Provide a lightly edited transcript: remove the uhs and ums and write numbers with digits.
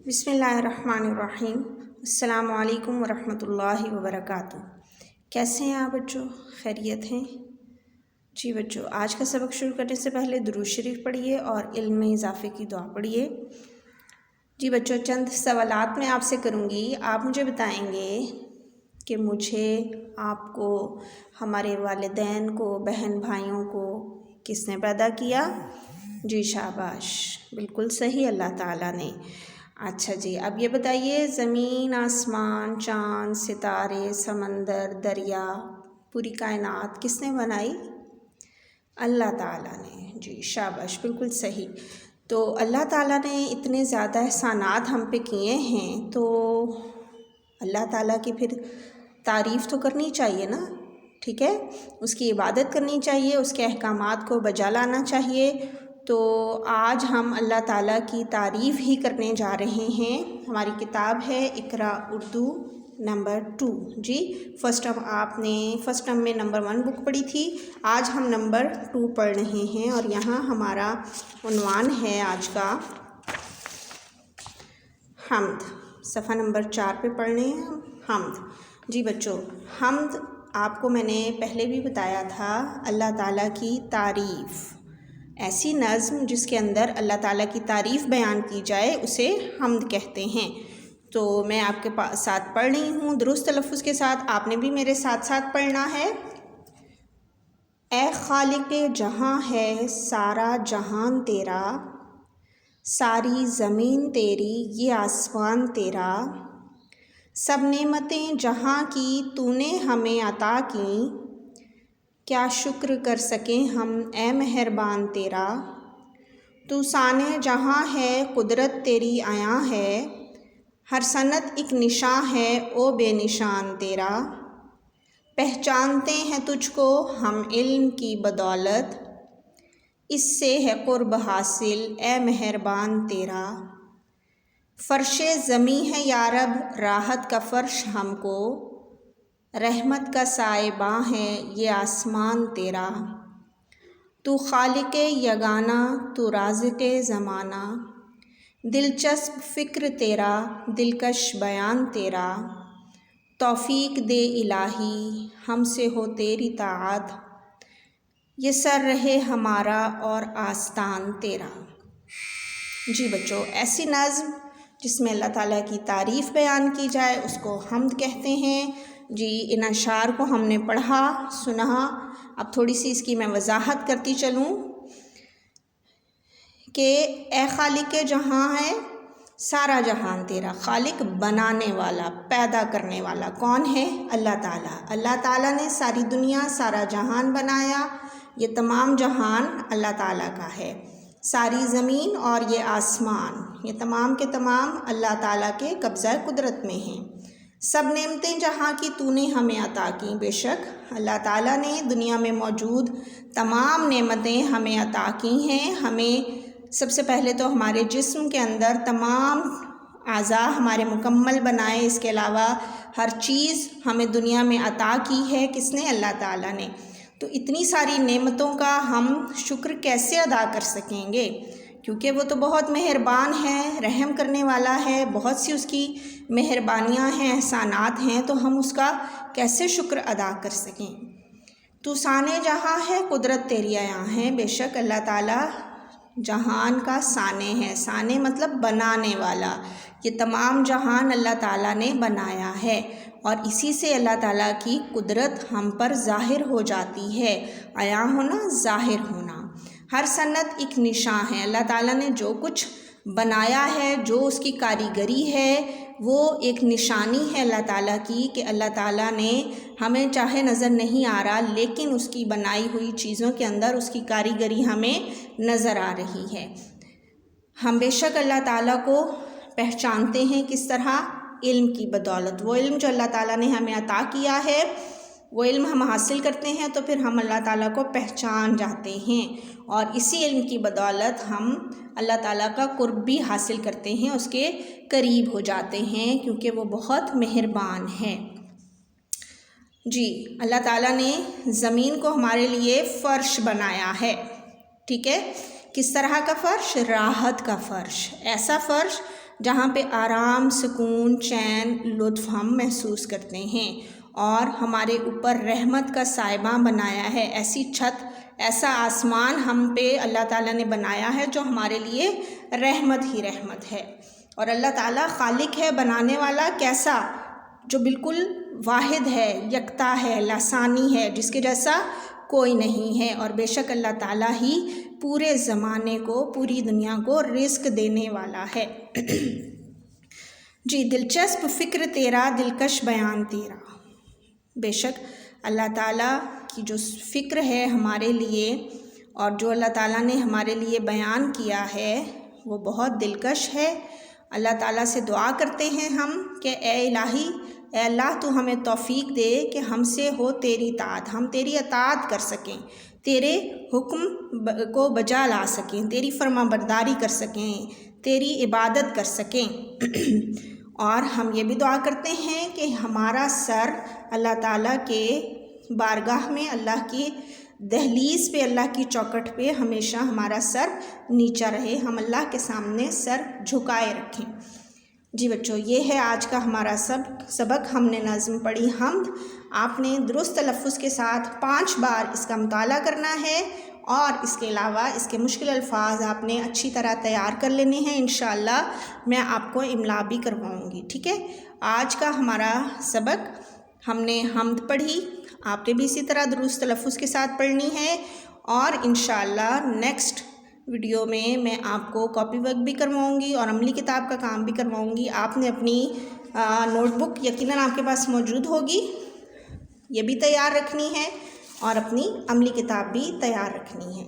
بسم اللہ الرحمن الرحیم۔ السلام علیکم ورحمۃ اللہ وبرکاتہ۔ کیسے ہیں آپ بچوں؟ خیریت ہیں؟ جی بچوں، آج کا سبق شروع کرنے سے پہلے درود شریف پڑھیے اور علم میں اضافے کی دعا پڑھیے۔ جی بچوں، چند سوالات میں آپ سے کروں گی، آپ مجھے بتائیں گے کہ مجھے، آپ کو، ہمارے والدین کو، بہن بھائیوں کو کس نے پیدا کیا؟ جی شاباش، بالکل صحیح، اللہ تعالیٰ نے۔ اچھا جی، اب یہ بتائیے، زمین، آسمان، چاند، ستارے، سمندر، دریا، پوری کائنات کس نے بنائی؟ اللہ تعالیٰ نے۔ جی شاباش، بالکل صحیح۔ تو اللہ تعالیٰ نے اتنے زیادہ احسانات ہم پہ کیے ہیں، تو اللہ تعالیٰ کی پھر تعریف تو کرنی چاہیے نا، ٹھیک ہے؟ اس کی عبادت کرنی چاہیے، اس کے احکامات کو بجا لانا چاہیے۔ تو آج ہم اللہ تعالیٰ کی تعریف ہی کرنے جا رہے ہیں۔ ہماری کتاب ہے اقرا اردو نمبر 2۔ جی فرسٹ ٹرم میں نمبر 1 بک پڑھی تھی، آج ہم نمبر 2 پڑھ رہے ہیں، اور یہاں ہمارا عنوان ہے آج کا حمد۔ صفحہ نمبر 4 پہ پڑھ رہے ہیں ہم حمد۔ جی بچوں، حمد آپ کو میں نے پہلے بھی بتایا تھا، اللہ تعالیٰ کی تعریف، ایسی نظم جس کے اندر اللہ تعالیٰ کی تعریف بیان کی جائے اسے حمد کہتے ہیں۔ تو میں آپ کے ساتھ پڑھ رہی ہوں درست تلفظ کے ساتھ، آپ نے بھی میرے ساتھ ساتھ پڑھنا ہے۔ اے خالق جہاں ہے سارا جہان تیرا، ساری زمین تیری یہ آسمان تیرا، سب نعمتیں جہاں کی تو نے ہمیں عطا کیں، کیا شکر کر سکیں ہم اے مہربان تیرا، تو سانے جہاں ہے قدرت تیری عیاں ہے، ہر صنعت ایک نشاں ہے او بے نشان تیرا، پہچانتے ہیں تجھ کو ہم علم کی بدولت، اس سے ہے قرب حاصل اے مہربان تیرا، فرش زمیں ہے یا رب راحت کا فرش ہم کو، رحمت کا سائباں ہے یہ آسمان تیرا، تو خالق یگانہ تو رازق زمانہ، دلچسپ فکر تیرا دلکش بیان تیرا، توفیق دے الہی ہم سے ہو تیری طاعت، یہ سر رہے ہمارا اور آستان تیرا۔ جی بچوں، ایسی نظم جس میں اللہ تعالیٰ کی تعریف بیان کی جائے اس کو حمد کہتے ہیں۔ جی ان اشعار کو ہم نے پڑھا سنا، اب تھوڑی سی اس کی میں وضاحت کرتی چلوں کہ اے خالق جہاں ہے سارا جہان تیرا، خالق بنانے والا، پیدا کرنے والا کون ہے؟ اللہ تعالیٰ۔ اللہ تعالیٰ نے ساری دنیا، سارا جہان بنایا، یہ تمام جہان اللہ تعالیٰ کا ہے، ساری زمین اور یہ آسمان، یہ تمام کے تمام اللہ تعالیٰ کے قبضہ قدرت میں ہیں، سب نعمتیں جہاں کی تو نے ہمیں عطا کیں، بے شک اللہ تعالیٰ نے دنیا میں موجود تمام نعمتیں ہمیں عطا کی ہیں۔ ہمیں سب سے پہلے تو ہمارے جسم کے اندر تمام اعضاء ہمارے مکمل بنائے، اس کے علاوہ ہر چیز ہمیں دنیا میں عطا کی ہے، کس نے؟ اللہ تعالیٰ نے۔ تو اتنی ساری نعمتوں کا ہم شکر کیسے ادا کر سکیں گے؟ کیونکہ وہ تو بہت مہربان ہے، رحم کرنے والا ہے، بہت سی اس کی مہربانیاں ہیں، احسانات ہیں، تو ہم اس کا کیسے شکر ادا کر سکیں؟ تو سانے جہاں ہے قدرت تیری عیاں ہے، بے شک اللہ تعالیٰ جہان کا سانے ہے، سانے مطلب بنانے والا، یہ تمام جہان اللہ تعالیٰ نے بنایا ہے، اور اسی سے اللہ تعالیٰ کی قدرت ہم پر ظاہر ہو جاتی ہے، عیاں ہونا، ظاہر ہونا۔ ہر صنعت ایک نشاں ہے، اللہ تعالیٰ نے جو کچھ بنایا ہے، جو اس کی کاریگری ہے، وہ ایک نشانی ہے اللہ تعالیٰ کی، کہ اللہ تعالیٰ نے ہمیں چاہے نظر نہیں آ رہا لیکن اس کی بنائی ہوئی چیزوں کے اندر اس کی کاریگری ہمیں نظر آ رہی ہے۔ ہم بے شک اللہ تعالیٰ کو پہچانتے ہیں کس طرح؟ علم کی بدولت، وہ علم جو اللہ تعالیٰ نے ہمیں عطا کیا ہے، وہ علم ہم حاصل کرتے ہیں تو پھر ہم اللہ تعالیٰ کو پہچان جاتے ہیں، اور اسی علم کی بدولت ہم اللہ تعالیٰ کا قرب بھی حاصل کرتے ہیں، اس کے قریب ہو جاتے ہیں، کیونکہ وہ بہت مہربان ہے۔ جی اللہ تعالیٰ نے زمین کو ہمارے لیے فرش بنایا ہے، ٹھیک ہے؟ کس طرح کا فرش؟ راحت کا فرش، ایسا فرش جہاں پہ آرام، سکون، چین، لطف ہم محسوس کرتے ہیں، اور ہمارے اوپر رحمت کا سائبہ بنایا ہے، ایسی چھت، ایسا آسمان ہم پہ اللہ تعالیٰ نے بنایا ہے جو ہمارے لیے رحمت ہی رحمت ہے۔ اور اللہ تعالیٰ خالق ہے، بنانے والا، کیسا؟ جو بالکل واحد ہے، یکتا ہے، لاثانی ہے، جس کے جیسا کوئی نہیں ہے، اور بے شک اللہ تعالیٰ ہی پورے زمانے کو، پوری دنیا کو رزق دینے والا ہے۔ جی، دلچسپ فکر تیرا، دلکش بیان تیرا۔ بے شک اللہ تعالیٰ کی جو فکر ہے ہمارے لیے، اور جو اللہ تعالیٰ نے ہمارے لیے بیان کیا ہے وہ بہت دلکش ہے۔ اللہ تعالیٰ سے دعا کرتے ہیں ہم کہ اے الہی، اے اللہ، تو ہمیں توفیق دے کہ ہم سے ہو تیری اطاعت، ہم تیری اطاعت کر سکیں، تیرے حکم کو بجا لا سکیں، تیری فرما برداری کر سکیں، تیری عبادت کر سکیں۔ اور ہم یہ بھی دعا کرتے ہیں کہ ہمارا سر اللہ تعالیٰ کے بارگاہ میں، اللہ کی دہلیز پہ، اللہ کی چوکٹ پہ ہمیشہ ہمارا سر نیچا رہے، ہم اللہ کے سامنے سر جھکائے رکھیں۔ جی بچوں، یہ ہے آج کا ہمارا سبق۔ ہم نے نظم پڑھی حمد، آپ نے درست تلفظ کے ساتھ 5 بار اس کا مطالعہ کرنا ہے، اور اس کے علاوہ اس کے مشکل الفاظ آپ نے اچھی طرح تیار کر لینے ہیں۔ انشاءاللہ میں آپ کو املا بھی کرواؤں گی، ٹھیک ہے؟ آج کا ہمارا سبق، ہم نے حمد پڑھی، آپ نے بھی اسی طرح درست تلفظ کے ساتھ پڑھنی ہے، اور انشاءاللہ نیکسٹ ویڈیو میں آپ کو کاپی ورک بھی کرواؤں گی اور عملی کتاب کا کام بھی کرواؤں گی۔ آپ نے اپنی نوٹ بک یقیناً آپ کے پاس موجود ہوگی، یہ بھی تیار رکھنی ہے، اور اپنی عملی کتاب بھی تیار رکھنی ہے۔